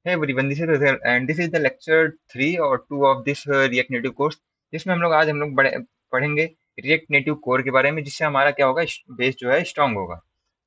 Hey everyone, this is Rizal and this is the lecture 3 or 2 of this React Native course, जिसमें हम लोग पढ़ेंगे React Native core के बारे में, जिससे हमारा क्या होगा, बेस जो है स्ट्रांग होगा।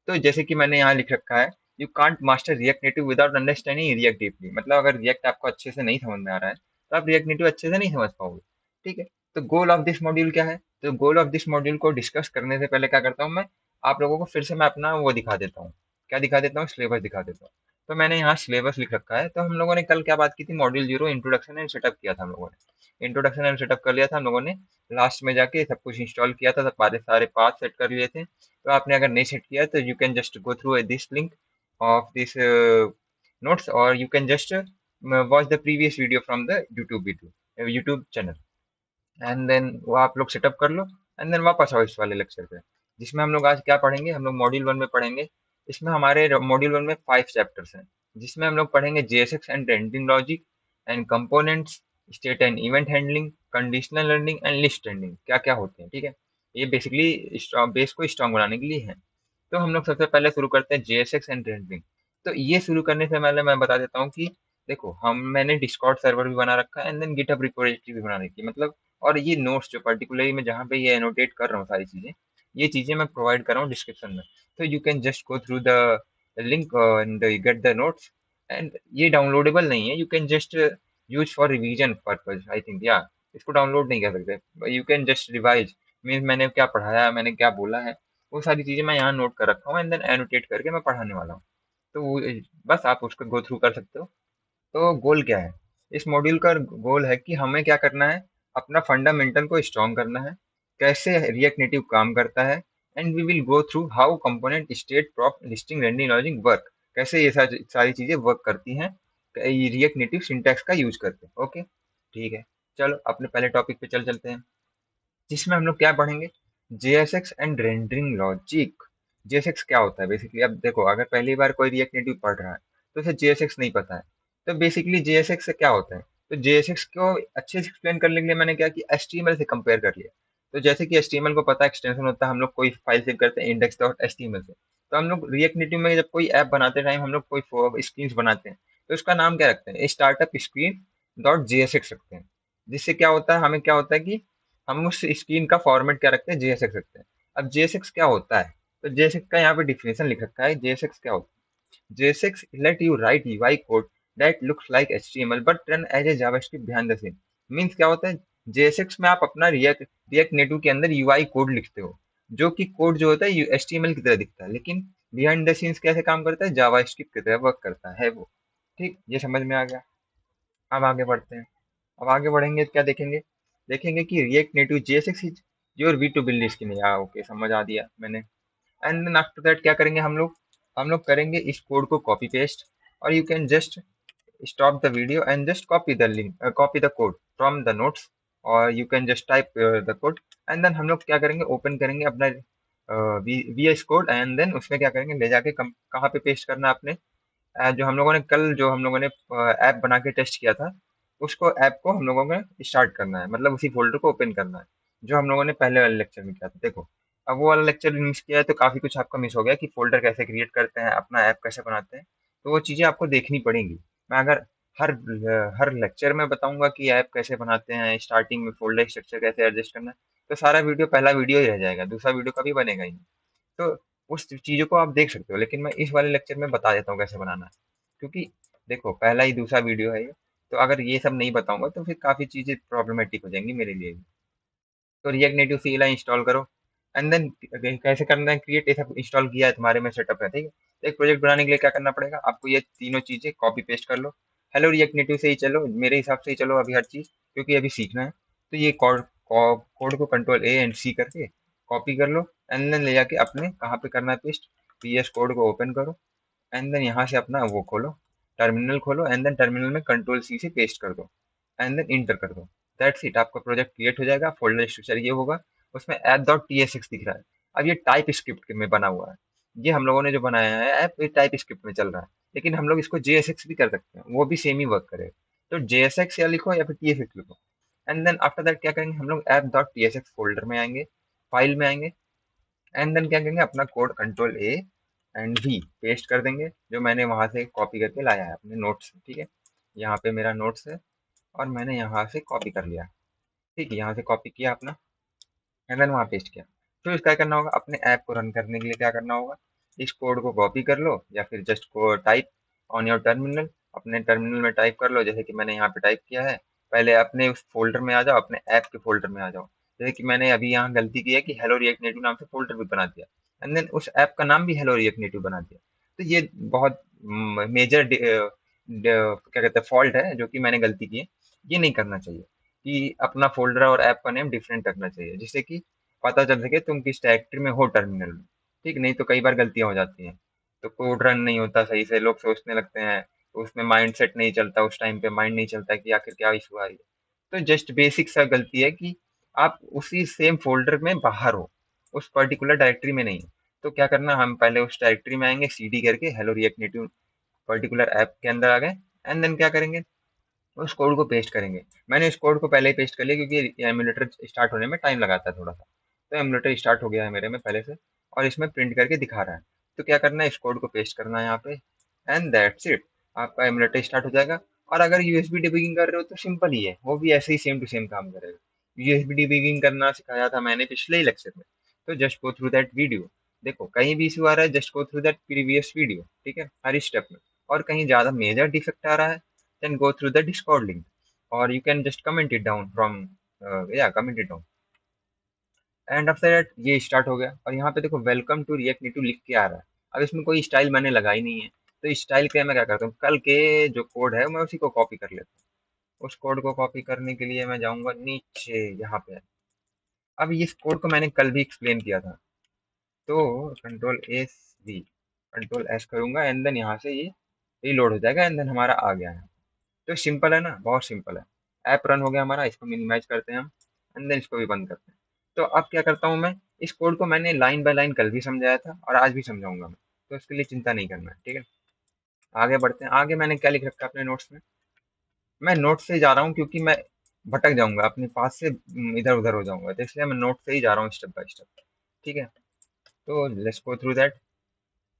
तो जैसे कि मैंने यहाँ लिख रखा है, you can't master react native without understanding react deeply. मतलब अगर रिएक्ट आपको अच्छे से नहीं समझ में आ रहा है तो आप रिएक्ट नेटिव अच्छे से नहीं समझ पाओगे। ठीक है। तो गोल ऑफ दिस मॉड्यूल क्या है? तो गोल ऑफ दिस मॉड्यूल को डिस्कस करने से पहले क्या करता हूँ मैं, आप लोगों को फिर से मैं अपना वो दिखा देता हूँ। क्या दिखा देता हूँ? सिलेबस दिखा देता हूँ। तो मैंने यहाँ सिलेबस लिख रखा है। तो हम लोगों ने कल क्या बात की थी? मॉड्यूल 0 इंट्रोडक्शन एंड सेटअप किया था हम लोगों ने। इंट्रोडक्शन एंड सेटअप कर लिया था हम लोगों ने। लास्ट में जाके सब कुछ इंस्टॉल किया था, सब सारे सारे पाथ सेट कर लिए थे। तो आपने अगर नहीं सेट किया तो you can just go through this link of this notes, or you can just watch the previous video from the YouTube channel, and then वो आप लोग सेटअप कर लो, एंड देन वापस आओ इस वाले लेक्चर पे, जिसमें हम लोग आज क्या पढ़ेंगे? हम लोग मॉड्यूल 1 में पढ़ेंगे। इसमें हमारे मॉड्यूल 1 में 5 चैप्टर्स हैं, जिसमें हम लोग पढ़ेंगे JSX and rendering logic and components, state and event handling, conditional learning and list handling, क्या क्या होते हैं। ठीक है। ये बेसिकली बेस को स्ट्रांग बनाने के लिए है। तो हम लोग सबसे पहले शुरू करते हैं जेएसएक्स एंड रेंडरिंग। तो ये शुरू करने से पहले मैं बता देता हूँ कि देखो, मैंने डिस्कॉर्ड सर्वर भी बना रखा है, एंड देन गिटहब रिपोजिटरी भी बना रखी है। मतलब और ये नोट्स जो पर्टिकुलरली मैं जहाँ पे ये एनोटेट कर रहा हूँ सारी चीजें, ये चीजें मैं प्रोवाइड कर रहा हूँ डिस्क्रिप्शन में। तो you can just go through the link and get the notes. And ये डाउनलोडेबल नहीं है, you can just use for revision purpose I think, या इसको डाउनलोड नहीं कर सकते, you can just revise. Means मैंने क्या पढ़ाया, मैंने क्या बोला है, वो सारी चीजें मैं यहाँ नोट कर रखा हूँ, एंड देन एनोटेट करके मैं पढ़ाने वाला हूँ। तो बस आप उसको गो थ्रू कर सकते हो। तो गोल क्या है? इस मॉड्यूल का गोल है कि हमें क्या करना है, अपना फंडामेंटल को स्ट्रॉन्ग करना है, कैसे रिएक्ट नेटिव काम करता है, and we will go through how component state prop listing rendering logic work, कैसे ये सारी सारी चीजें वर्क करती हैं रिएक्ट नेटिव सिंटैक्स का यूज करके। ओके, ठीक है। चलो अपने पहले टॉपिक पे चलते हैं, जिसमें हम लोग क्या पढ़ेंगे? JSX and rendering logic. JSX क्या होता है बेसिकली? अब देखो, अगर पहली बार कोई रिएक्ट नेटिव पढ़ रहा है तो उसे जेएसएक्स नहीं पता है। तो बेसिकली जेएसएक्स से क्या होता है? तो जेएसएक्स को अच्छे से एक्सप्लेन करने के लिए मैंने क्या किया, एचटीएमएल से कंपेयर कर लिया। तो जैसे कि एचटीएमएल को पता है एक्सटेंशन होता है, हम लोग कोई फाइल सेव करते हैं इंडेक्स डॉट एचटीएमएल से। तो हम लोग रिएक्ट नेटिव में जब कोई ऐप बनाते टाइम हम लोग कोई स्क्रीन बनाते हैं, तो उसका नाम क्या रखते हैं? स्टार्टअप स्क्रीन डॉट जेएसएक्स रखते हैं। जिससे क्या होता है, हमें क्या होता है कि हम उस स्क्रीन का फॉर्मेट क्या रखते हैं? जेएसएक्स रखते हैं। अब जेएसएक्स क्या होता है? तो जेएसएक्स का यहाँ पे डिफिनेशन लिख रखा है। जेएसएक्स क्या होता है? JSX let you write UI code that looks like HTML but run as a JavaScript behind the scene। Means क्या होता है? जेएसएक्स में आप अपना रिएक्ट नेटिव के अंदर यूआई कोड लिखते हो, जो कि कोड जो होता है एचटीएमएल की तरह दिखता है, लेकिन बिहाइंड द सीन्स कैसे काम करता है? जावास्क्रिप्ट की तरह वर्क करता है वो। ठीक, ये समझ में आ गया। अब आगे बढ़ते हैं। अब आगे बढ़ेंगे तो क्या देखेंगे? देखेंगे कि React Native JSX is your we to build इसकी नहीं। ओके, समझ आ दिया मैंने। एंड देन आफ्टर दैट क्या करेंगे हम लोग करेंगे इस कोड को कॉपी पेस्ट, और you can just stop the video and just copy the link, copy the code from the notes, और you can just type the code। and then हम लोग क्या करेंगे, ओपन करेंगे अपना VS कोड, एंड देन उसमें क्या करेंगे, ले जाके कहाँ पे पेस्ट करना है आपने? जो हम लोगों ने कल जो हम लोगों ने ऐप बना के टेस्ट किया था, उसको ऐप को हम लोगों ने स्टार्ट करना है, मतलब उसी फोल्डर को ओपन करना है, जो हम लोगों ने पहले वाले लेक्चर में किया था। देखो, अब वो वाला लेक्चर मिस किया है तो काफी कुछ आपका मिस हो गया, कि फोल्डर कैसे क्रिएट करते हैं, अपना ऐप कैसे बनाते हैं। तो वो चीजें आपको देखनी पड़ेंगी। मैं अगर हर हर लेक्चर में बताऊंगा कि ऐप कैसे बनाते हैं, स्टार्टिंग में फोल्डर स्ट्रक्चर कैसे एडजस्ट करना है, तो सारा वीडियो पहला वीडियो ही रह जाएगा, दूसरा वीडियो कभी बनेगा ही नहीं। तो उस चीज़ों को आप देख सकते हो, लेकिन मैं इस वाले लेक्चर में बता देता हूँ कैसे बनाना है। क्योंकि देखो, पहला ही दूसरा वीडियो है ये, तो अगर ये सब नहीं बताऊंगा तो फिर काफ़ी चीज़ें प्रॉब्लमेटिक हो जाएंगी मेरे लिए भी। तो रिएक्ट नेटिव CLI इंस्टॉल करो, एंड देन कैसे करना है क्रिएट, ये सब इंस्टॉल किया है तुम्हारे में सेटअप है, ठीक है। तो एक प्रोजेक्ट बनाने के लिए क्या करना पड़ेगा आपको? ये तीनों चीज़ें कॉपी पेस्ट कर लो। हेलो रिएक्ट नेटिव से ही चलो, मेरे हिसाब से ही चलो अभी हर चीज़, क्योंकि अभी सीखना है। तो ये कोड कोड को कंट्रोल A एंड C करके कॉपी कर लो, एंड देन ले जाके अपने कहाँ पे करना है पेस्ट? PS कोड को ओपन करो, एंड देन यहाँ से अपना वो खोलो, टर्मिनल खोलो, एंड देन टर्मिनल में कंट्रोल C से पेस्ट कर दो, एंड देन इंटर कर दो। दैट्स इट, आपका प्रोजेक्ट क्रिएट हो जाएगा। फोल्डर स्ट्रक्चर ये होगा, उसमें app.tsx दिख रहा है। अब ये टाइप स्क्रिप्ट में बना हुआ है, ये हम लोगों ने जो बनाया है ऐप, ये टाइप स्क्रिप्ट में चल रहा है, लेकिन हम लोग इसको JSX भी कर सकते हैं, वो भी सेम ही वर्क करेगा। तो JSX या लिखो या फिर TSX लिखो, एंड देन आफ्टर दैट क्या करेंगे, हम लोग app.tsx फोल्डर में आएंगे, फाइल में आएंगे, एंड देन क्या करेंगे, अपना code control A and we paste कर देंगे, जो मैंने वहाँ से कॉपी करके लाया है अपने नोट्स से, ठीक है। यहाँ पे मेरा नोट्स है और मैंने यहाँ से कॉपी कर लिया, ठीक है, यहाँ से कॉपी किया अपना एंड देन वहाँ पेस्ट किया। फिर क्या करना होगा, अपने ऐप को रन करने के लिए क्या करना होगा, इस कोड को कॉपी कर लो या फिर जस्ट को टाइप ऑन योर टर्मिनल, अपने टर्मिनल में टाइप कर लो, जैसे कि मैंने यहाँ पे टाइप किया है। पहले अपने उस फोल्डर में आ जाओ, अपने ऐप के फोल्डर में आ जाओ। जैसे कि मैंने अभी यहाँ गलती की है कि हेलो रिएक्ट नेटिव नाम से फोल्डर भी बना दिया एंड देन उस ऐप का नाम भी हेलो रिएक्ट नेटिव बना दिया। तो ये बहुत मेजर क्या कहते हैं फॉल्ट है जो कि मैंने गलती की है। ये नहीं करना चाहिए कि अपना फ़ोल्डर और ऐप का नेम डिफरेंट रखना चाहिए, जिससे कि पता चल सके तुम किस डायरेक्टरी में हो टर्मिनल में, ठीक? नहीं तो कई बार गलतियाँ हो जाती हैं, तो कोड रन नहीं होता सही से, लोग सोचने लगते हैं, तो उसमें माइंडसेट नहीं चलता, उस टाइम पे माइंड नहीं चलता कि आखिर क्या इश्यू आ रही है। तो जस्ट बेसिक सा गलती है कि आप उसी सेम फ़ोल्डर में बाहर हो, उस पर्टिकुलर डायरेक्टरी में नहीं हो। तो क्या करना, हम पहले उस डायरेक्टरी में आएँगे, सीडी करके hello react native particular app के अंदर आ गए एंड देन क्या करेंगे, उस कोड को पेस्ट करेंगे। मैंने इस कोड को पहले ही पेस्ट कर लिया क्योंकि एमुलेटर स्टार्ट होने में टाइम लगाता है थोड़ा सा। तो एमुलेटर स्टार्ट हो गया है मेरे में पहले से और इसमें प्रिंट करके दिखा रहा है। तो क्या करना है, इस कोड को पेस्ट करना है यहाँ पे एंड दैट्स इट। आपका एमुलेटर स्टार्ट हो जाएगा। और अगर यूएसबी डिबगिंग कर रहे हो तो सिंपल ही है, वो भी ऐसे ही सेम टू सेम काम करेगा। यूएसबी डिबगिंग करना सिखाया था मैंने पिछले ही लेक्चर में, तो just go through that video. देखो कहीं भी इशू आ रहा है, just go through that previous video, ठीक है, हर स्टेप में। और कहीं ज़्यादा मेजर डिफेक्ट आ रहा है, then go through the Discord link, or you can just comment it down from yeah, comment it down. And after that ये स्टार्ट हो गया और यहाँ पे देखो वेलकम टू रिएक्ट नेटिव लिख के आ रहा है। अब इसमें कोई स्टाइल मैंने लगाई नहीं है, तो स्टाइल के मैं क्या करता हूँ, कल के जो कोड है मैं उसी को कॉपी कर लेता हूँ। उस कोड को कॉपी करने के लिए मैं जाऊँगा नीचे यहाँ पे। अब इस कोड को मैंने कल भी एक्सप्लेन किया था, तो control S V, control S करूंगा एंड देन यहाँ से ये रीलोड हो जाएगा एंड देन हमारा आ गया है। तो सिंपल है ना, बहुत सिंपल है। ऐप रन हो गया हमारा, इसको मिनिमाइज करते हैं हम एंड देन इसको भी बंद करते हैं। तो अब क्या करता हूँ मैं, इस कोड को मैंने लाइन बाय लाइन कल भी समझाया था और आज भी समझाऊंगा मैं, तो इसके लिए चिंता नहीं करना है, ठीक है। आगे बढ़ते हैं। आगे मैंने क्या लिख रखा है अपने नोट्स में, मैं नोट से जा रहा हूँ क्योंकि मैं भटक जाऊंगा अपने पास से, इधर उधर हो जाऊंगा, तो इसलिए मैं नोट से ही जा रहा हूँ स्टेप बाय स्टेप, ठीक है। तो let's go through that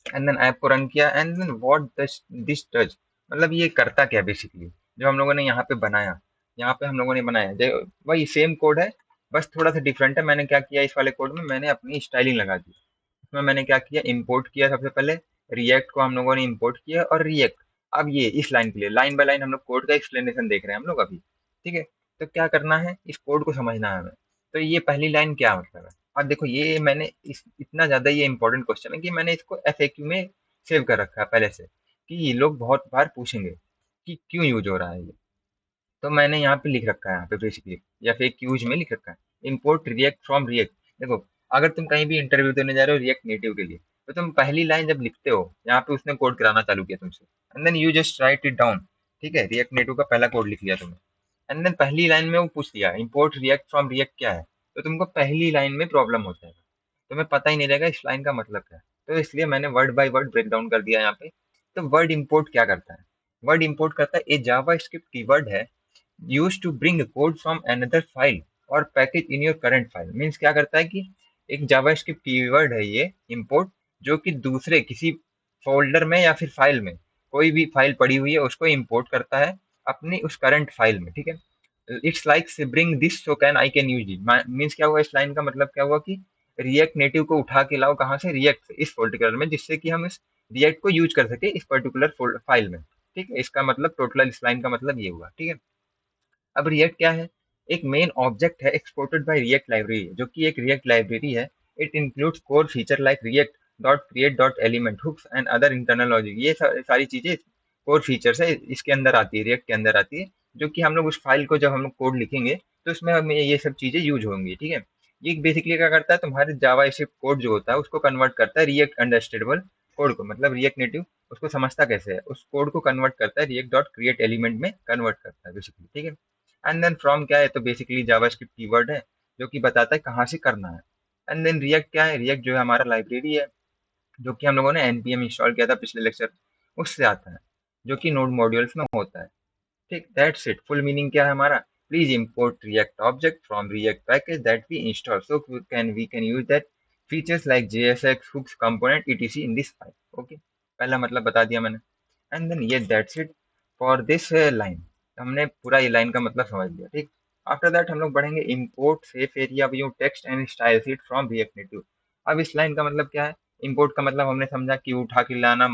and then app को रन किया and then what this does, मतलब ये करता क्या बेसिकली, जो हम लोगों ने यहाँ पे बनाया, यहाँ पे हम लोगों ने बनाया वही सेम कोड है, बस थोड़ा सा डिफरेंट है। मैंने क्या किया, इस वाले कोड में मैंने अपनी स्टाइलिंग लगा दी। इसमें मैंने क्या किया, इंपोर्ट किया सबसे पहले, रिएक्ट को हम लोगों ने इंपोर्ट किया और रिएक्ट। अब ये इस लाइन के लिए लाइन बाय लाइन हम लोग कोड का एक्सप्लेनेशन देख रहे हैं हम लोग अभी, ठीक है। तो क्या करना है, इस कोड को समझना है हमें। तो ये पहली लाइन क्या मतलब है, अब देखो ये मैंने इतना ज्यादा ये इंपॉर्टेंट क्वेश्चन है कि मैंने इसको एफएक्यू में सेव कर रखा है पहले से, कि ये लोग बहुत बार पूछेंगे कि क्यों यूज हो रहा है ये। तो मैंने यहाँ पे लिख रखा है, यहाँ पे बेसिकली या फिर एक यूज में लिख रखा है, इम्पोर्ट रिएक्ट फ्रॉम रिएक्ट। देखो अगर तुम कहीं भी इंटरव्यू देने जा रहे हो रिएक्ट नेटिव के लिए, तो तुम पहली लाइन जब लिखते हो, यहाँ पे उसने कोड कराना चालू किया तुमसे and then you just write it down, ठीक है, रिएक्ट नेटिव का पहला कोड लिख लिया तुमने एंड देन पहली लाइन में वो पूछ लिया इम्पोर्ट रिएक्ट फ्रॉम रिएक्ट क्या है, तो तुमको पहली लाइन में प्रॉब्लम हो जाएगा, तुम्हें पता ही नहीं रहेगा इस लाइन का मतलब क्या है। तो इसलिए मैंने word by word break down कर दिया यहाँ पे। तो वर्ड इम्पोर्ट क्या करता है, वर्ड इम्पोर्ट करता है, ए जावा स्क्रिप्ट कीवर्ड है used to bring code from another file और package in your current file. Means क्या करता है कि एक जावास्क्रिप्ट कीवर्ड है ये इम्पोर्ट, जो कि दूसरे किसी फोल्डर में या फिर फाइल में, कोई भी फाइल पड़ी हुई है उसको इम्पोर्ट करता है अपनी उस करंट फाइल में, ठीक है। It's like bring this so can I can use it. Means क्या हुआ, इस लाइन का मतलब क्या हुआ कि रिएक्ट नेटिव को उठा के लाओ कहाँ से, रिएक्ट से, इस पर्टिकुलर में, जिससे कि हम इस रिएक्ट को यूज कर सके इस पर्टिकुलर फाइल में, ठीक है। इसका मतलब टोटल इस लाइन का मतलब ये हुआ, ठीक है। अब रिएक्ट क्या है, एक मेन ऑब्जेक्ट है एक्सपोर्टेड बाय रिएक्ट लाइब्रेरी, जो कि एक रिएक्ट लाइब्रेरी है। It includes core feature like React dot create dot element hooks and other internal logic. ये सारी चीजें कोर फीचर्स है, इसके अंदर आती है, रिएक्ट के अंदर आती है, जो कि हम लोग उस फाइल को जब हम लोग कोड लिखेंगे तो उसमें हमें ये सब चीजें यूज होंगी, ठीक है। ये बेसिकली क्या करता है, तुम्हारे जावा स्क्रिप्ट कोड जो होता है उसको कन्वर्ट करता है रिएक्ट अंडरस्टैंडेबल कोड को, मतलब रिएक्ट नेटिव उसको समझता कैसे है, उस कोड को कन्वर्ट करता है, रिएक्ट डॉट क्रिएट एलिमेंट में कन्वर्ट करता है बेसिकली, ठीक है। एंड देन फ्रॉम क्या है, तो बेसिकली जावास्क्रिप्ट कीवर्ड है जो कि बताता है कहाँ से करना है। एंड देन रिएक्ट क्या है, रिएक्ट जो है हमारा लाइब्रेरी है, जो कि हम लोगों ने npm इंस्टॉल किया था पिछले लेक्चर, उससे आता है, जो कि नोड मॉड्यूल्स में होता है, ठीक। दैट्स इट, फुल मीनिंग क्या है हमारा, please import React object from React package that we install so can we can use that features like JSX hooks component etc in this file। Okay, पहला मतलब बता दिया मैंने। एंड देन ये that's it for this line. हमने पूरा ये line का मतलब समझ लिया, ठीक। आफ्टर दैट हम लोग बढ़ेंगे import safe area view text and style sheet from react native. अब इस लाइन का मतलब क्या है? इम्पोर्ट का मतलब हमने समझा कि उठा के लाना,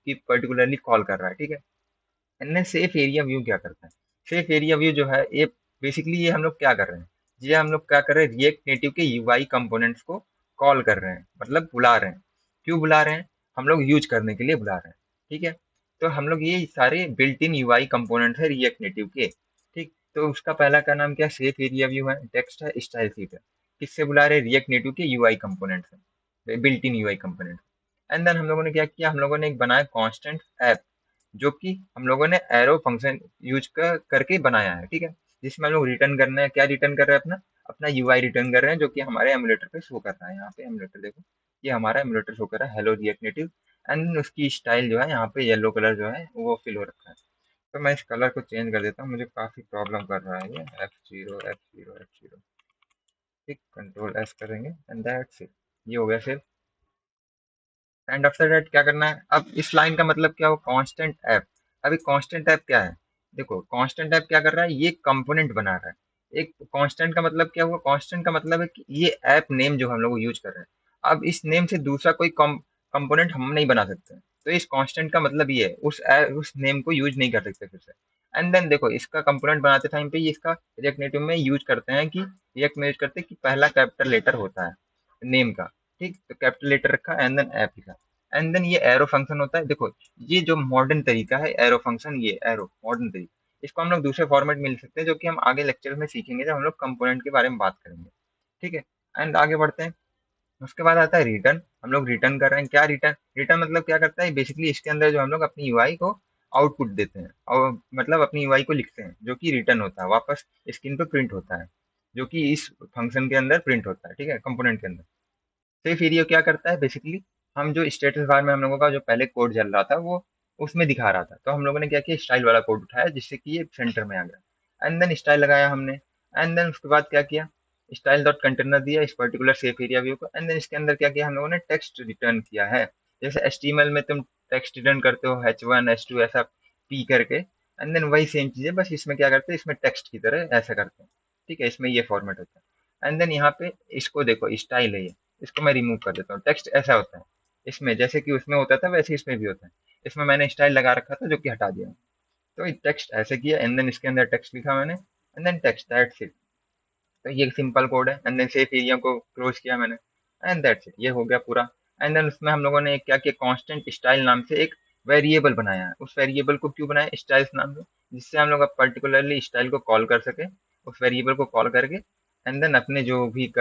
कि पर्टिकुलरली कॉल कर रहा है, ठीक है। एंड सेफ एरिया व्यू क्या करता है? सेफ एरिया व्यू जो है ये बेसिकली ये हम लोग क्या कर रहे हैं, ये हम लोग क्या कर रहे हैं, रिएक्ट नेटिव के यूआई कंपोनेंट्स को कॉल कर रहे हैं, मतलब बुला रहे हैं। क्यों बुला रहे हैं? हम लोग यूज करने के लिए बुला रहे हैं, ठीक है। तो हम लोग ये सारे बिल्ट इन यूआई कंपोनेंट्स है रिएक्ट नेटिव के, ठीक। तो उसका पहला का नाम क्या? सेफ एरिया व्यू है, टेक्स्ट है, स्टाइल शीट है। किससे बुला रहे हैं? रिएक्ट नेटिव के यूआई कंपोनेंट्स है, built in UI component. And then हम लोगों ने क्या किया, हम लोगों ने एक बनाया कांस्टेंट ऐप, जो कि हम लोगों ने एरो फंक्शन यूज करके बनाया है, ठीक है। जिसमें हम लोग रिटर्न करना है, क्या रिटर्न कर रहे हैं? अपना अपना यूआई रिटर्न कर रहे हैं, जो कि हमारे एमुलेटर पे शो कर रहा है। यहाँ पे एमुलेटर देखो, ये हमारा एमुलेटर शो कर रहा है हेलो रिएक्ट नेटिव। एंड उसकी स्टाइल जो है यहाँ पे येलो कलर जो है वो फिल हो रखा है। तो मैं इस कलर को चेंज कर देता हूँ, मुझे काफी प्रॉब्लम कर रहा है ये। F0 ठीक, कंट्रोल एस करेंगे एंड दैट्स इट। ये हो गया फिर। एंड आफ्टर दैट क्या करना है? अब इस लाइन का मतलब क्या हो? Constant app. अभी कांस्टेंट ऐप क्या है? देखो कांस्टेंट ऐप क्या कर रहा है, ये कंपोनेंट बना रहा है। एक कांस्टेंट का मतलब क्या हुआ? कांस्टेंट का मतलब है कि ये ऐप नेम जो हम लोग यूज कर रहे हैं, अब इस नेम से दूसरा कोई कंपोनेंट हम नहीं बना सकते। तो इस कांस्टेंट का मतलब ये है, उस नेम को यूज नहीं कर सकते फिर से। एंड देन देखो, इसका कंपोनेंट बनाते टाइम पे ये इसका रिएक्ट नेटिव में यूज करते हैं कि रिएक्ट में यूज करते हैं कि पहला कैपिटल लेटर होता है नेम का, ठीक। तो कैपिटल लेटर रखा एंड देन ऐप लिखा। एंड देन ये एरो फंक्शन होता है। देखो ये जो मॉडर्न तरीका है एरो फंक्शन, ये एरो मॉडर्न तरीका, इसको हम लोग दूसरे फॉर्मेट में लिख सकते हैं, जो कि हम आगे लेक्चर में सीखेंगे जब हम लोग कंपोनेंट के बारे में बात करेंगे, ठीक है। एंड आगे बढ़ते हैं। उसके बाद आता है रिटर्न। हम लोग रिटर्न कर रहे हैं, क्या रिटर्न? रिटर्न मतलब क्या करता है बेसिकली, इसके अंदर जो हम लोग अपनी यूआई को आउटपुट देते हैं, और मतलब अपनी यूआई को लिखते हैं, जो कि रिटर्न होता है, वापस स्क्रीन पे प्रिंट होता है, जो कि इस फंक्शन के अंदर प्रिंट होता है, ठीक है, कंपोनेंट के अंदर। तो फिर ये क्या करता है बेसिकली, हम जो स्टेटस बार में हम लोगों का जो पहले कोड चल रहा था वो उसमें दिखा रहा था, तो हम लोगों ने क्या किया, स्टाइल वाला कोड उठाया जिससे कि ये सेंटर में आ गया। एंड देन स्टाइल लगाया हमने। एंड देन उसके बाद क्या किया, स्टाइल डॉट कंटेनर दिया इस पर्टिकुलर सेफ एरिया व्यू को। एंड देन इसके अंदर क्या किया, हम लोगों ने टेक्स्ट रिटर्न किया है। जैसे HTML में तुम टेक्स्ट रिटर्न करते हो H1 H2 ऐसा पी करके, एंड देन वही सेम चीज है, बस इसमें क्या करते हैं, इसमें टेक्स्ट की तरह ऐसा करते हैं, ठीक है। इसमें ये फॉर्मेट होता है। एंड देन यहाँ पे इसको देखो, स्टाइल है ये, इसको मैं रिमूव कर देता हूँ। टेक्स्ट ऐसा होता है इसमें, जैसे कि उसमें होता था वैसे इसमें भी होता है। इसमें मैंने स्टाइल लगा रखा था जो कि हटा दिया। तो टेक्स्ट ऐसे किया एंड देन इसके अंदर टेक्स्ट लिखा मैंने, and then text, that's it. तो ये सिंपल कोड है। एंड देन सेफ एरिया को क्लोज किया मैंने, एंड दैट्स इट, ये हो गया पूरा। एंड देन उसमें हम लोगों ने क्या किया, कांस्टेंट स्टाइल नाम से एक वेरिएबल बनाया है। उस वेरिएबल को क्यों बनाया, स्टाइल्स नाम से, जिससे हम लोग अब पर्टिकुलरली स्टाइल को कॉल कर सके, उस वेरिएबल को कॉल करके। एंड देन अपने जो भी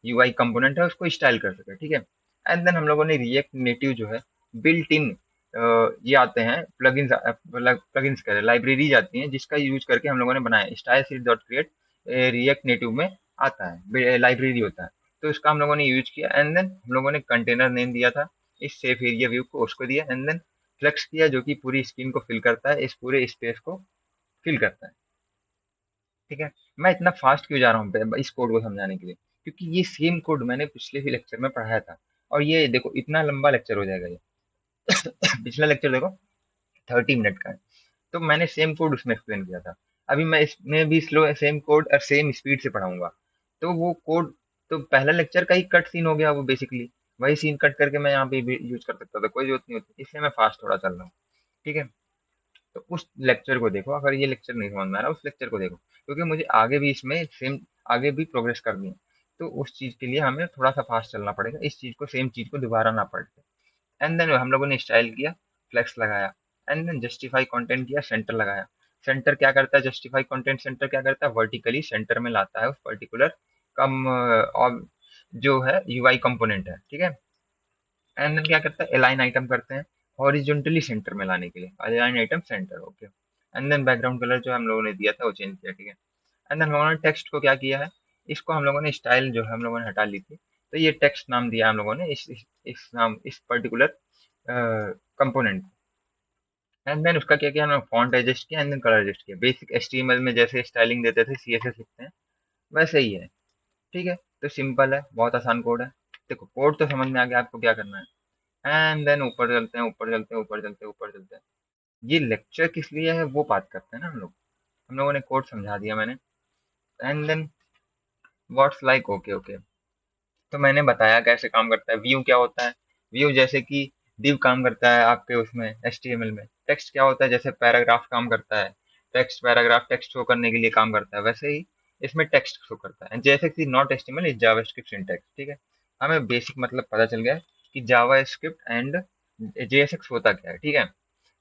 यूआई कंपोनेंट है उसको स्टाइल कर सके, ठीक है। एंड देन हम लोगों ने रिएक्ट नेटिव जो है बिल्ट इन, ये आते हैं प्लगइन्स, प्लगइन्स कह रहे लाइब्रेरीज आती हैं, जिसका यूज करके हम लोगों ने बनाया style sheet dot create, react native में आता है, लाइब्रेरी होता है। तो इसका हम लोगों ने यूज किया। एंड देन हम लोगों ने कंटेनर नेम दिया था इस सेफ एरिया व्यू को, उसको दिया। एंड देन फ्लेक्स किया, जो कि पूरी स्क्रीन को फिल करता है, इस पूरे स्पेस को फिल करता है, ठीक है। मैं इतना फास्ट क्यों जा रहा हूँ इस कोड को समझाने के लिए, क्योंकि ये सेम कोड मैंने पिछले ही लेक्चर में पढ़ाया था। और ये देखो इतना लंबा लेक्चर हो जाएगा ये। पिछला लेक्चर देखो 30 मिनट का है, तो मैंने सेम कोड उसमें एक्सप्लेन किया था। अभी मैं इसमें भी स्लो सेम कोड और सेम स्पीड से पढ़ाऊंगा। तो वो कोड, तो पहला लेक्चर का ही कट सीन हो गया वो बेसिकली, वही सीन कट करके मैं यहाँ पे भी यूज कर सकता था, कोई जरूरत नहीं होती, इसलिए मैं फास्ट थोड़ा चल रहा हूँ, ठीक है। तो उस लेक्चर को देखो, अगर ये लेक्चर नहीं समझ में आ रहा उस लेक्चर को देखो, क्योंकि मुझे आगे भी इसमें सेम, आगे भी प्रोग्रेस करनी है। तो उस चीज के लिए हमें थोड़ा सा फास्ट चलना पड़ेगा, इस चीज को सेम चीज को दोबारा ना पढ़ के। एंड देन हम लोगों ने स्टाइल किया, फ्लेक्स लगाया, एंड देन जस्टिफाई कंटेंट किया, सेंटर लगाया। सेंटर क्या करता है, जस्टिफाई कंटेंट सेंटर क्या करता है, वर्टिकली सेंटर में लाता है उस पर्टिकुलर कम और जो है यूआई कंपोनेंट है, ठीक है। एंड देन क्या करता है, अलाइन आइटम करते हैं हॉरिजॉन्टली सेंटर में लाने के लिए, align item centre, okay. And then background colour जो हम लोगों ने दिया था वो चेंज किया, ठीक है। एंड देन हम लोगों ने टेक्स्ट को क्या किया है, इसको हम लोगों ने स्टाइल जो है हम लोगों ने हटा ली थी, तो ये टेक्स्ट नाम दिया हम लोगों ने इस नाम इस पर्टिकुलर कंपोनेंट। एंड देन उसका क्या किया, हमने फॉन्ट एडजस्ट किया एंड देन कलर एडजस्ट किया, बेसिक HTML में जैसे स्टाइलिंग देते थे CSS लिखते हैं वैसे ही है, ठीक है। तो सिंपल है, बहुत आसान कोड है। देखो कोड तो समझ में आ गया आपको क्या करना है, एंड देन ऊपर चलते हैं, ऊपर चलते हैं, ऊपर चलते हैं, ऊपर चलते हैं। ये लेक्चर किस लिए है वो बात करते हैं ना हम लोग। हम लोगों ने कोड समझा दिया मैंने, and then what's like, okay okay. तो मैंने बताया कैसे काम करता है। व्यू क्या होता है, व्यू जैसे कि div काम करता है आपके उसमें HTML में। टेक्स्ट क्या होता है, जैसे पैराग्राफ काम करता है, टेक्स्ट पैराग्राफ टेक्स्ट शो करने के लिए काम करता है, वैसे ही इसमें टेक्स्ट शो करता है। जैसे कि not HTML is JavaScript syntax, ठीक है। हमें बेसिक मतलब पता चल गया कि जावास्क्रिप्ट एंड JSX होता क्या है, ठीक है।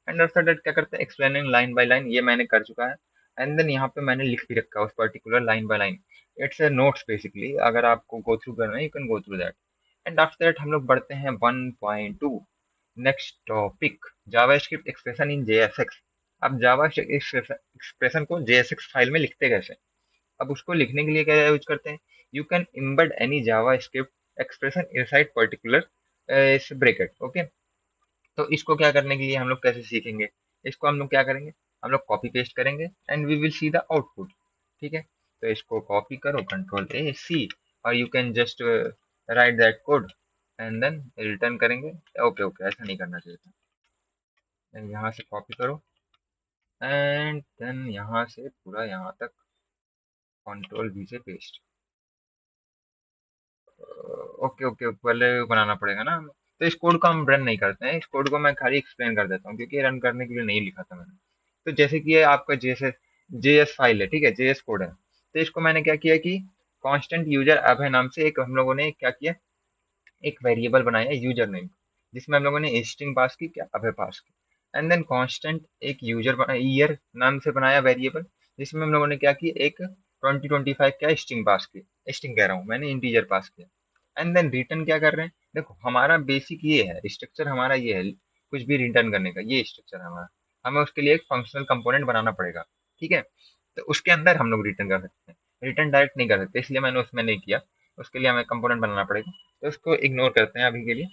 एंड आफ्टर दैट क्या करते हैं, एक्सप्लेनिंग लाइन बाय लाइन, ये मैंने कर चुका है। एंड देन यहाँ पे मैंने लिख भी रखा है उस particular line by line. It's a notes basically, अगर आपको गो थ्रू करना है you can go through that. And after that हम लोग बढ़ते हैं 1.2, next topic, JavaScript expression in JSX। अब जावा एक्सप्रेशन को JSX फाइल में लिखते कैसे। अब उसको लिखने के लिए क्या यूज करते हैं, you can embed any JavaScript expression inside particular bracket, okay. तो इसको क्या करने के लिए हम लोग कैसे सीखेंगे, इसको हम लोग क्या करेंगे, हम लोग कॉपी पेस्ट करेंगे and we will see the output, ठीक है। तो इसको कॉपी करो, Ctrl+A+C, और you can just write that code and then return करेंगे। ओके ओके, ऐसा नहीं करना चाहिए था। यहाँ से कॉपी करो एंड देन यहाँ से पूरा यहाँ तक Ctrl+V से पेस्ट। ओके ओके, पहले बनाना पड़ेगा ना। तो इस कोड को हम रन नहीं करते हैं, इस कोड को मैं खाली एक्सप्लेन कर देता हूँ क्योंकि रन करने के लिए नहीं लिखा था मैंने। तो जैसे कि ये आपका JS फाइल है, ठीक है, JS कोड है। तो इसको मैंने क्या किया कि कांस्टेंट यूजर अभय नाम से एक हम लोगों ने क्या किया, एक वेरिएबल बनाया यूजर नेम, जिसमें हम लोगों ने स्ट्रिंग पास की, क्या अभय पास की। एंड देन कांस्टेंट एक यूजर ईयर नाम से बनाया वेरिएबल, जिसमें हम लोगों ने क्या की, एक 2025 क्या स्ट्रिंग पास की, स्ट्रिंग कह रहा हूँ, मैंने इंटीजर पास किया। एंड देन रिटर्न क्या कर रहे हैं, देखो हमारा बेसिक ये है, स्ट्रक्चर हमारा ये है, कुछ भी रिटर्न करने का ये स्ट्रक्चर है हमारा। हमें उसके लिए एक फंक्शनल कंपोनेंट बनाना पड़ेगा, ठीक है। तो उसके अंदर हम लोग रिटर्न कर सकते हैं, रिटर्न डायरेक्ट नहीं कर सकते, इसलिए मैंने उसमें नहीं किया। उसके लिए हमें कंपोनेंट बनाना पड़ेगा, तो उसको इग्नोर करते हैं अभी के लिए।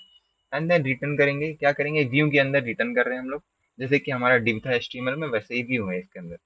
एंड देन रिटर्न करेंगे, क्या करेंगे, व्यू के अंदर रिटर्न कर रहे हैं हम लोग, जैसे कि हमारा div था HTML में, वैसे ही व्यू है इसके अंदर।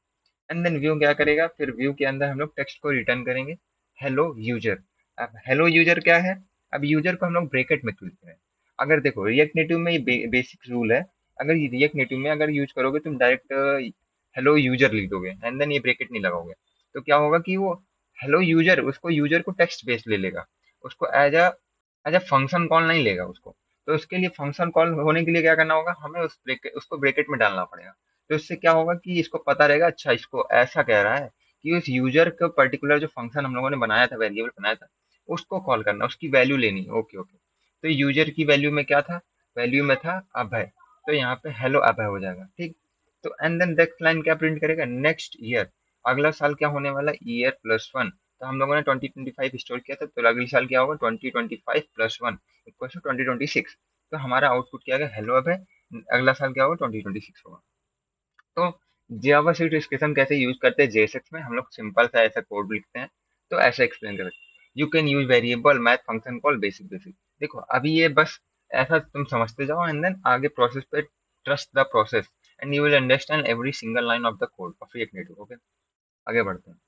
एंड देन व्यू क्या करेगा, फिर व्यू के अंदर हम लोग टेक्स्ट को रिटर्न करेंगे, हेलो यूजर। अब हेलो यूजर क्या है, अब यूजर को हम लोग ब्रैकेट में क्यों लिख रहे हैं। अगर देखो रिएक्ट नेटिव में ये बेसिक रूल है, अगर रिएक्ट नेटिव में अगर यूज करोगे तुम डायरेक्ट हेलो यूजर लिख दोगे एंड देन ये ब्रैकेट नहीं लगाओगे, तो क्या होगा कि वो हेलो यूजर, उसको यूजर को टेक्स्ट बेस ले लेगा, उसको एज अ फंक्शन कॉल नहीं लेगा उसको। तो उसके लिए फंक्शन कॉल होने के लिए क्या करना होगा, हमें उसको ब्रैकेट में डालना पड़ेगा। तो इससे क्या होगा कि इसको पता रहेगा, अच्छा इसको ऐसा कह रहा है कि उस यूजर का पर्टिकुलर जो फंक्शन हम लोगों ने बनाया था, वेरिएबल बनाया था, उसको कॉल करना, उसकी वैल्यू लेनी है, ओके ओके। तो यूजर की वैल्यू में क्या था, वैल्यू में था अभय, तो यहाँ पे हेलो अभय हो जाएगा, ठीक। तो एंड देन नेक्स्ट लाइन क्या प्रिंट करेगा, नेक्स्ट ईयर, अगला साल क्या होने वाला, ईयर +1। तो हम लोगों ने 2025 स्टोर किया था, तो अगले साल क्या होगा, 2025 +1 इक्वल टू 2026। तो हमारा आउटपुट क्या है, हेलो अभय। अगला साल क्या होगा, 2026 होगा। तो जावा स्क्रिप्ट एक्सप्रेशन कैसे यूज करते हैं JSX में, हम लोग सिंपल सा ऐसा कोड लिखते हैं। तो ऐसा एक्सप्लेन कर सकते हैं, you can use variable math function call basic basic. देखो अभी ये बस ऐसा तुम समझते जाओ एंड देन आगे प्रोसेस पे trust the process and you will understand every single line of the code of react native, okay. आगे बढ़ते हैं,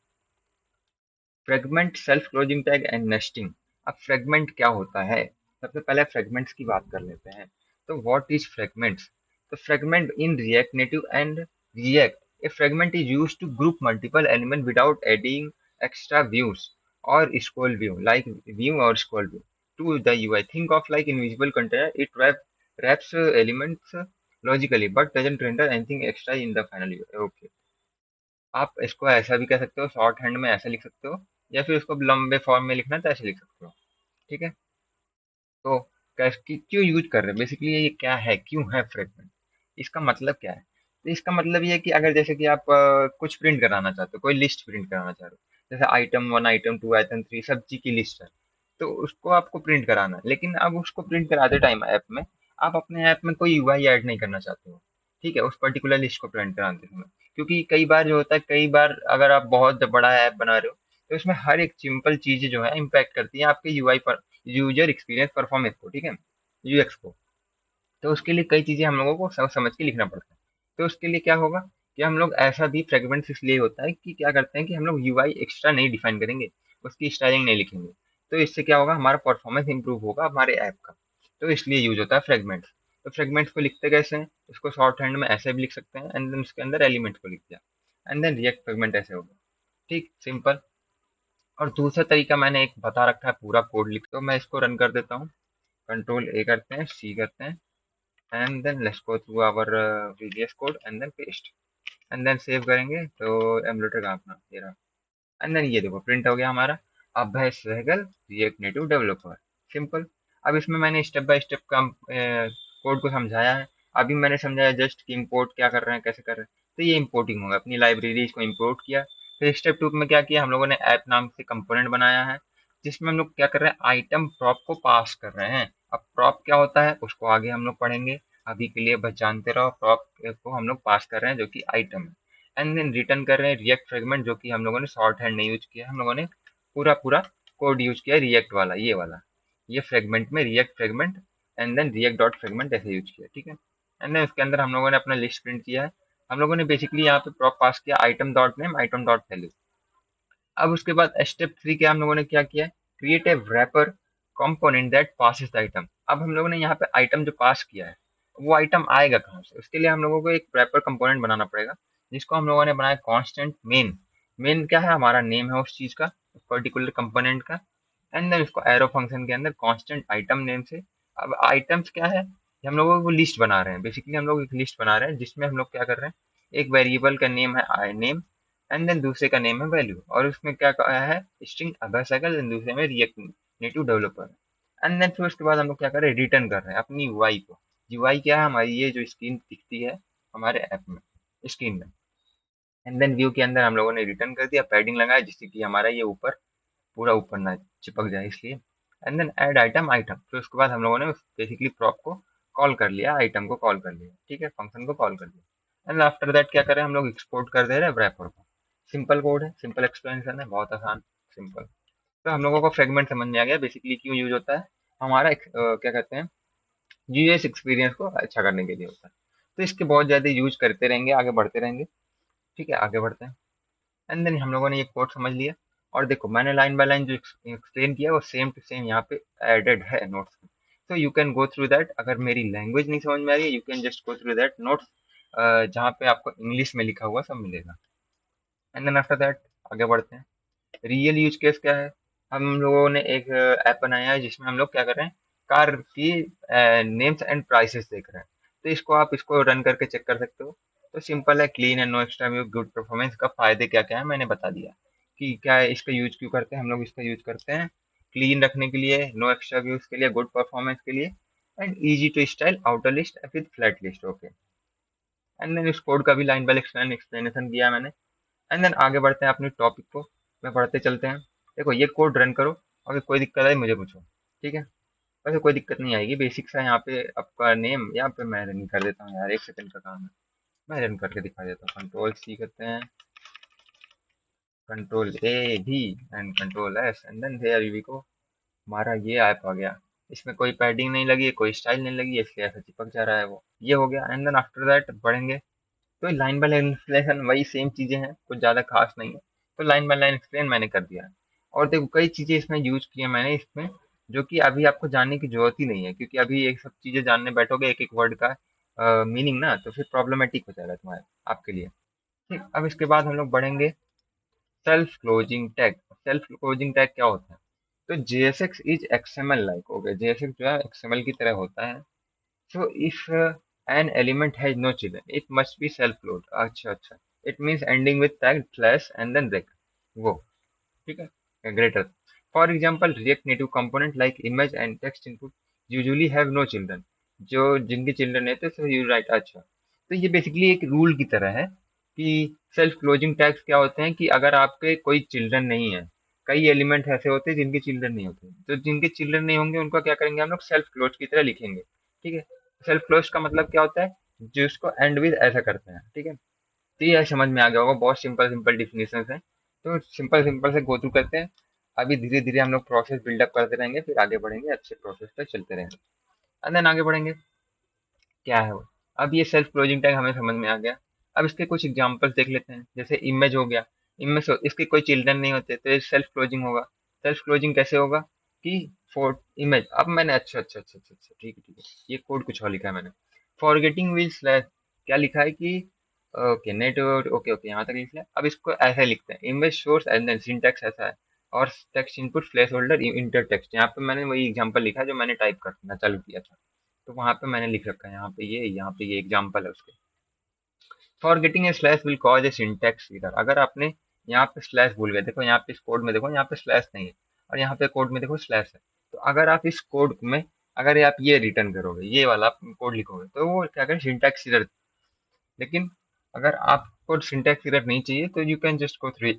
fragment, self closing tag and nesting. अब फ्रेगमेंट क्या होता है, सबसे पहले फ्रेगमेंट्स की बात कर लेते हैं। तो व्हाट इज फ्रेगमेंट्स, तो fragment in React native and react, a fragment is used to group multiple elements without adding extra views or scroll view like view or scroll view to the UI. Think of like invisible container, it wraps elements logically but doesn't render anything extra in the final UI, okay। आप इसको ऐसा भी कह सकते हो, short hand में ऐसा लिख सकते हो, या फिर उसको लंबे फॉर्म में लिखना है तो ऐसे लिख सकते हो, ठीक है। तो क्यों यूज कर रहे हैं, बेसिकली ये क्या है, क्यों है फ्रेगमेंट, इसका मतलब क्या है। तो इसका मतलब ये है कि अगर जैसे कि आप कुछ प्रिंट कराना चाहते हो, कोई लिस्ट प्रिंट कराना चाह रहे हो, जैसे आइटम 1 आइटम 2 आइटम 3 सब्जी की लिस्ट है, तो उसको आपको प्रिंट कराना है। लेकिन अब उसको प्रिंट कराते टाइम ऐप में आप अपने ऐप में कोई यूआई ऐड नहीं करना चाहते हो, ठीक है, उस पर्टिकुलर लिस्ट को प्रिंट कराते समय। क्योंकि कई बार जो होता है, कई बार अगर आप बहुत बड़ा ऐप बना रहे हो तो इसमें हर एक सिंपल चीज जो है इम्पैक्ट करती है आपके यूआई पर, यूजर एक्सपीरियंस परफॉर्मेंस को, ठीक है, यूएक्स को। तो उसके लिए कई चीजें हम लोगों को समझ समझ के लिखना पड़ता है। तो उसके लिए क्या होगा कि हम लोग ऐसा भी फ्रेगमेंट्स इसलिए होता है कि क्या करते हैं कि हम लोग यूआई एक्स्ट्रा नहीं डिफाइन करेंगे, उसकी स्टाइलिंग नहीं लिखेंगे। तो इससे क्या होगा, हमारा परफॉर्मेंस इंप्रूव होगा हमारे ऐप का। तो इसलिए यूज होता है फ्रेगमेंट्स। तो फ्रेगमेंट्स को लिखते कैसे हैं, इसको शॉर्ट हैंड में ऐसे भी लिख सकते हैं, एंड देन उसके अंदर एलिमेंट्स को लिख दिया, एंड देन रिएक्ट फ्रेगमेंट ऐसे होगा। ठीक, सिंपल। और दूसरा तरीका मैंने एक बता रखा है, पूरा कोड लिख, तो मैं इसको रन कर देता हूँ। कंट्रोल ए करते हैं, सी करते हैं, and then let's go through our VGS code and then paste, and then save करेंगे। तो एमुलेटर का अपना ये रहा, एंड देन ये देखो प्रिंट हो गया हमारा, Abhay Sehgal React Native developer. Simple. अब इसमें मैंने स्टेप बाय स्टेप का कोड को समझाया है। अभी मैंने समझाया जस्ट कि इंपोर्ट क्या कर रहे हैं, कैसे कर रहे हैं। तो ये इंपोर्टिंग होगा, अपनी लाइब्रेरीज को इंपोर्ट किया। फिर स्टेप टू में क्या किया, हम लोगों ने ऐप नाम से कंपोनेंट बनाया है, जिसमें हम लोग क्या कर रहे हैं, आइटम प्रॉप को पास कर रहे हैं। अब प्रॉप क्या होता है उसको आगे हम लोग पढ़ेंगे, अभी के लिए बस जानते रहो, प्रॉप को हम लोग पास कर रहे हैं जो कि आइटम है। एंड देन रिटर्न कर रहे हैं रिएक्ट फ्रेगमेंट, जो कि हम लोगों ने शॉर्ट हैंड नहीं यूज किया, हम लोगों ने पूरा पूरा कोड यूज किया रिएक्ट वाला, ये वाला, ये फ्रेगमेंट में React fragment, and then React dot fragment ऐसे यूज किया। ठीक है, एंड देन उसके अंदर हम लोगों ने अपना लिस्ट प्रिंट किया है। हम लोगों ने बेसिकली यहाँ पे प्रॉप पास किया item dot name, item dot value. अब उसके बाद स्टेप 3 के हम लोगों ने क्या किया है, create a wrapper component that passes the item. अब हम लोगों ने यहाँ पे आइटम जो पास किया है, वो आइटम आएगा कहाँ से, उसके लिए हम लोगों को एक रैपर कंपोनेंट बनाना पड़ेगा, जिसको हम लोगों ने बनाया कांस्टेंट मेन। मेन क्या है, हमारा नेम है उस चीज का, उस पर्टिकुलर कंपोनेंट का, एंड देन उसको एरो फंक्शन के अंदर कांस्टेंट आइटम नेम से। अब आइटम्स क्या है, ये हम लोगों को लिस्ट बना रहे हैं, बेसिकली हम लोग एक लिस्ट बना रहे हैं, जिसमें हम लोग क्या कर रहे हैं, एक वेरिएबल का नेम है आई नेम, एंड देन दूसरे का नेम है वैल्यू, और उसमें क्या कहा है, स्ट्रिंग अभय साइकिल, देन दूसरे में React Native developer. And then फिर उसके बाद हम लोग क्या कर रहे हैं, रिटर्न कर रहे हैं अपनी यूआई को। यूआई क्या है, हमारी ये जो स्क्रीन दिखती है हमारे ऐप में, स्क्रीन में। एंड देन व्यू के अंदर हम लोगों ने रिटर्न कर दिया, पैडिंग लगाया जिससे कि हमारा ये ऊपर पूरा ऊपर ना चिपक जाए इसलिए। And then add item item, फिर उसके बाद हम लोगों ने बेसिकली प्रॉप को कॉल कर लिया, आइटम को कॉल कर लिया, ठीक है, फंक्शन को कॉल कर लिया। एंड आफ्टर दैट क्या करें, हम लोग एक्सपोर्ट कर दे रहे हैं रैपर को। सिंपल कोड है, सिंपल एक्सप्लेनेशन है, बहुत आसान, सिंपल। तो हम लोगों को फ्रेगमेंट समझ में आ गया बेसिकली क्यों यूज होता है, हमारा क्या कहते हैं, यूएस एक्सपीरियंस को अच्छा करने के लिए होता है। तो इसके बहुत ज़्यादा यूज करते रहेंगे, आगे बढ़ते रहेंगे। ठीक है, आगे बढ़ते हैं। एंड देन हम लोगों ने ये कोड समझ लिया, और देखो मैंने लाइन बाय लाइन जो एक्सप्लेन किया वो सेम टू सेम यहाँ पे एडेड है नोट्स में। तो you can go through that, अगर मेरी लैंग्वेज नहीं समझ में आ रही है you can just go through that notes, जहाँ पे आपको इंग्लिश में लिखा हुआ सब मिलेगा। एंड देन आफ्टर दैट आगे बढ़ते हैं। रियल यूज केस क्या है, हम लोगों ने एक ऐप बनाया है जिसमें हम लोग क्या कर रहे हैं, कार की नेम्स एंड प्राइसेस देख रहे हैं। तो इसको आप इसको रन करके चेक कर सकते हो। तो सिंपल है, clean and no extra view good performance का फायदे क्या क्या है मैंने बता दिया, कि क्या है इसका यूज क्यों करते हैं हम लोग। इसका यूज करते हैं क्लीन रखने के लिए, नो एक्स्ट्रा व्यूज के लिए, गुड परफॉर्मेंस के लिए, and easy to style outer list with flat list. Okay, and then इस कोड का भी लाइन बाय एक्सप्लेनेशन किया मैंने। एंड देन आगे बढ़ते हैं अपने टॉपिक को, मैं पढ़ते चलते हैं। देखो ये कोड रन करो, अगर कोई दिक्कत आए मुझे पूछो, ठीक है। वैसे कोई दिक्कत नहीं आएगी, बेसिक सा यहाँ पे आपका नेम, यहाँ पे मैं रन कर देता हूँ यार, एक सेकंड का काम है, मैं रन करके दिखा देता हूँ। कंट्रोल सी करते हैं, कंट्रोल ए भी, and control S, and then there we go. हमारा ये ऐप आ गया, इसमें कोई पैडिंग नहीं लगी है, कोई स्टाइल नहीं लगी है, इसलिए ऐसा चिपक जा रहा है वो, ये हो गया। एंड देन आफ्टर दैट बढ़ेंगे, तो लाइन बाय लाइन एक्सप्लेनेशन वही सेम चीजें हैं, कुछ ज्यादा खास नहीं है। तो लाइन बाय लाइन एक्सप्लेन मैंने कर दिया है। और देखो कई चीजें इसमें यूज की है मैंने इसमें, जो कि अभी आपको जानने की जरूरत ही नहीं है, क्योंकि अभी ये सब चीजें जानने बैठोगे एक एक वर्ड का मीनिंग ना, तो फिर प्रॉब्लमेटिक हो जाएगा तुम्हारे आपके लिए। ठीक, अब इसके बाद हम लोग बढ़ेंगे self closing tag. Self closing tag क्या होता है, तो JSX इज XML लाइक, हो गया JSX जो है XML की तरह होता है। So if an element has no children, it must be self-closed. अच्छा अच्छा, it means ending with tag slash and then break. वो ठीक है, greater. For example, React Native component like image and text input usually have no children. जो जिनके children है तो so you write, अच्छा। तो ये बेसिकली एक रूल की तरह है कि सेल्फ क्लोजिंग टैग्स क्या होते हैं, कि अगर आपके कोई चिल्ड्रन नहीं है, कई एलिमेंट ऐसे होते हैं जिनके चिल्ड्रन नहीं होते, तो जिनके चिल्ड्रन नहीं होंगे उनको क्या करेंगे हम लोग, सेल्फ क्लोज की तरह लिखेंगे। ठीक है, सेल्फ क्लोज का मतलब क्या होता है, जो इसको एंड विद ऐसा करते हैं। ठीक है, तो ये समझ में आ गया होगा, बहुत सिंपल सिंपल डिफिनेशन है। तो सिंपल सिंपल से गो थ्रू करते हैं। अभी धीरे धीरे हम लोग प्रोसेस बिल्डअप करते रहेंगे, फिर आगे बढ़ेंगे, अच्छे प्रोसेस पे चलते रहेंगे, एंड देन आगे बढ़ेंगे। क्या है वो, अब ये सेल्फ क्लोजिंग टैग हमें समझ में आ गया। अब इसके कुछ एग्जांपल्स देख लेते हैं, जैसे इमेज हो गया, इमेज इसके कोई चिल्ड्रन नहीं होते तो ये सेल्फ क्लोजिंग होगा। सेल्फ क्लोजिंग कैसे होगा, कि फोर इमेज, अब मैंने अच्छा, ठीक है ठीक है, ये कोड कुछ और लिखा है मैंने। फॉरगेटिंग विल स्लैश, क्या लिखा है कि ओके नेट, ओके ओके यहाँ तक लिख लिया। अब इसको ऐसा ही लिखते हैं, image source and then syntax ऐसा है, और text input placeholder enter text. यहाँ पे मैंने वही एग्जांपल लिखा है जो मैंने टाइप करना चालू किया था, तो वहां पे मैंने लिख रखा है यहाँ पे ये, यहाँ पे ये एग्जांपल है उसके। Forgetting A slash will cause A syntax error, अगर आपने यहाँ पे स्लैश भूल गए, देखो यहाँ पे इस कोड में देखो यहाँ पे स्लैश नहीं है, और यहाँ पे कोड में देखो स्लैश है, तो अगर आप इस कोड में अगर आप ये रिटर्न करोगे, ये वाला कोड लिखोगे, तो वो क्या करें, सिंटैक्स एरर। लेकिन अगर आपको सिंटैक्स एरर नहीं चाहिए तो you can just go through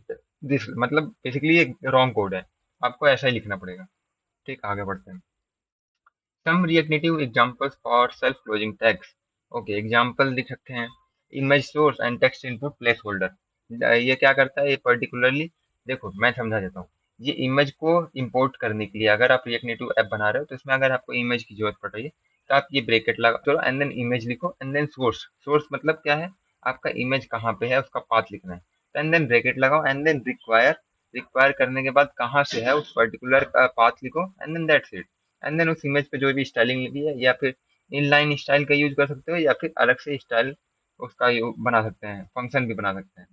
this, मतलब बेसिकली ये रॉन्ग कोड है, आपको ऐसा ही लिखना पड़ेगा। ठीक, आगे बढ़ते हैं। Some reactive examples for self-closing tags. Okay, example लिख सकते हैं, image source and text input place holder. ये क्या करता है, ये पर्टिकुलरली देखो मैं समझा देता हूँ। ये इमेज को इंपोर्ट करने के लिए, अगर आप रिएक्ट नेटिव ऐप बना रहे हो तो इसमें अगर आपको इमेज की जरूरत पड़ रही है, तो आप ये ब्रैकेट लगा चलो एंड देन इमेज लिखो एंड देन सोर्स। सोर्स मतलब क्या है, आपका इमेज कहाँ पे है उसका पाथ लिखना है, एंड देन ब्रैकेट लगाओ एंड देन रिक्वायर। रिक्वायर करने के बाद कहाँ से है उस पर्टिकुलर पाथ लिखो and then that's it. And then उस इमेज पे जो भी स्टाइलिंग लिखी है, या फिर इनलाइन स्टाइल का यूज कर सकते हो, या फिर अलग से स्टाइल उसका बना सकते हैं, फंक्शन भी बना सकते हैं,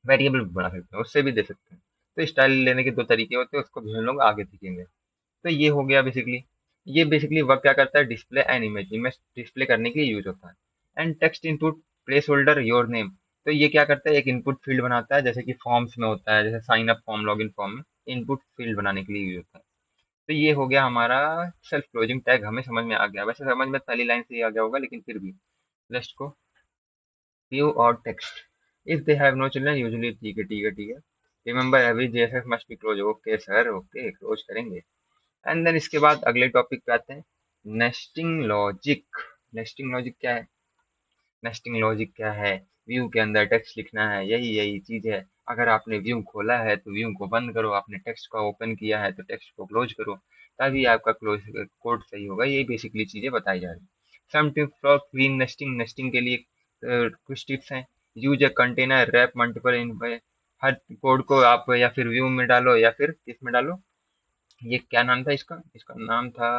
वेरिएबल भी बना सकते हैं, उससे भी दे सकते हैं। तो स्टाइल लेने के दो तरीके होते हैं, उसको भी हम लोग आगे सीखेंगे। तो ये हो गया बेसिकली। ये बेसिकली वर्क क्या करता है, display an image, image display करने के लिए यूज होता है। And text input place holder your name, तो ये क्या करता है, एक इनपुट फील्ड बनाता है, जैसे कि फॉर्म्स में होता है, जैसे sign up form, login form में इनपुट फील्ड बनाने के लिए यूज होता है। तो ये हो गया हमारा सेल्फ क्लोजिंग टैग, हमें समझ में आ गया। वैसे समझ में पहली लाइन से ही आ गया होगा, लेकिन फिर भी लेट्स को व्यू और text. If they have no children usually, ठीक है ठीक है ठीक है। रिमेंबर एवरी जेएसएफ must be close, okay sir okay, close करेंगे। एंड देन इसके बाद अगले टॉपिक पे आते हैं, नेस्टिंग लॉजिक। नेस्टिंग लॉजिक क्या है, नेस्टिंग लॉजिक क्या है, व्यू के अंदर टेक्स्ट लिखना है, यही यही चीज है। अगर आपने व्यू खोला है तो व्यू को बंद करो, आपने टेक्स्ट को ओपन किया है तो टेक्स्ट को क्लोज करो, तभी आपका क्लोज कोड सही होगा। ये बेसिकली चीजें बताई जा रही हैं। Some tips for clean nesting, nesting के लिए कुछ टिप्स हैं। Use a container wrap multiple in, हर कोड को आप या फिर व्यू में डालो या फिर किस में डालो, ये क्या नाम था इसका, इसका नाम था,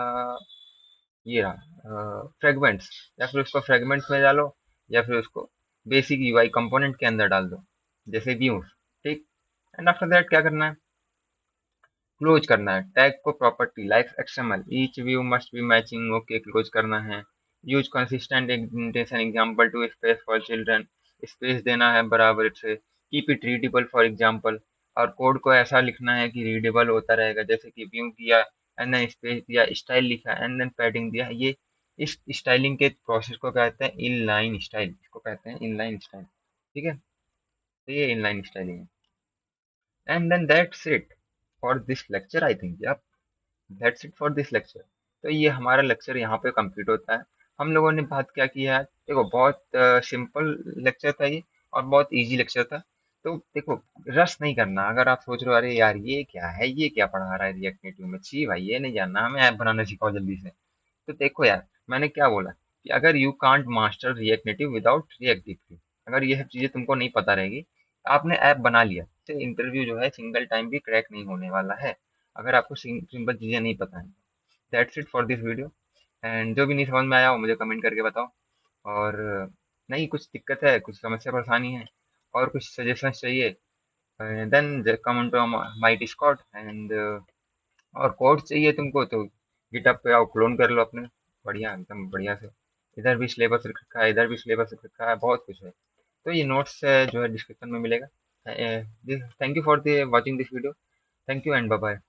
ये रहा फ्रेगमेंट्स, या फिर उसको फ्रेगमेंट्स में डालो, या फिर उसको बेसिक यूआई कंपोनेंट के अंदर डाल दो, जैसे व्यूज। ठीक, एंड आफ्टर दैट क्या करना है, क्लोज करना है टैग को, property like XML, each view must be matching, okay close करना है। Use consistent indentation example two space for children, space देना है बराबर से। Keep it readable for example, और कोड को ऐसा लिखना है कि रीडेबल होता रहेगा, जैसे कि व्यू किया एंड देन स्पेस दिया, स्टाइल लिखा एंड देन पैडिंग दिया। ये इस स्टाइलिंग के प्रोसेस को कहते हैं इनलाइन स्टाइल, इसको कहते हैं इनलाइन स्टाइल। ठीक है, तो ये इनलाइन स्टाइलिंग है। And then that's it for this lecture I think, that's it for this lecture. तो ये हमारा लेक्चर यहाँ पे कंप्लीट होता है। हम लोगों ने बात क्या की है, देखो बहुत सिंपल लेक्चर था ये, और बहुत इजी लेक्चर था। तो देखो, रस नहीं करना। अगर आप सोच रहे हो अरे यार ये क्या है, ये क्या पढ़ा रहा है रिएक्ट नेटिव में, छी भाई ये नहीं जानना, हमें ऐप बनाना सिखाओ जल्दी से। तो देखो यार, मैंने क्या बोला कि अगर you can't master react native without react deeply, अगर ये सब चीजें तुमको नहीं पता रहेगी, आपने ऐप बना लिया तो इंटरव्यू जो है सिंगल टाइम भी क्रैक नहीं होने वाला है, अगर आपको सिंपल चीजें नहीं पता है। That's it for this video. And जो भी नहीं समझ में आया हो मुझे कमेंट करके बताओ, और नहीं कुछ दिक्कत है, कुछ समस्या परेशानी है, और कुछ सजेशंस चाहिए, then come on to my Discord. And और कोड चाहिए तुमको तो गिटहब पे आओ, क्लोन कर लो अपने, बढ़िया एकदम बढ़िया से। इधर भी सिलेबस लिख रखा है, इधर भी सिलेबस लिख रखा है, बहुत कुछ है। तो ये नोट्स जो है डिस्क्रिप्शन में मिलेगा। Thank you for the watching this video. Thank you and bye bye.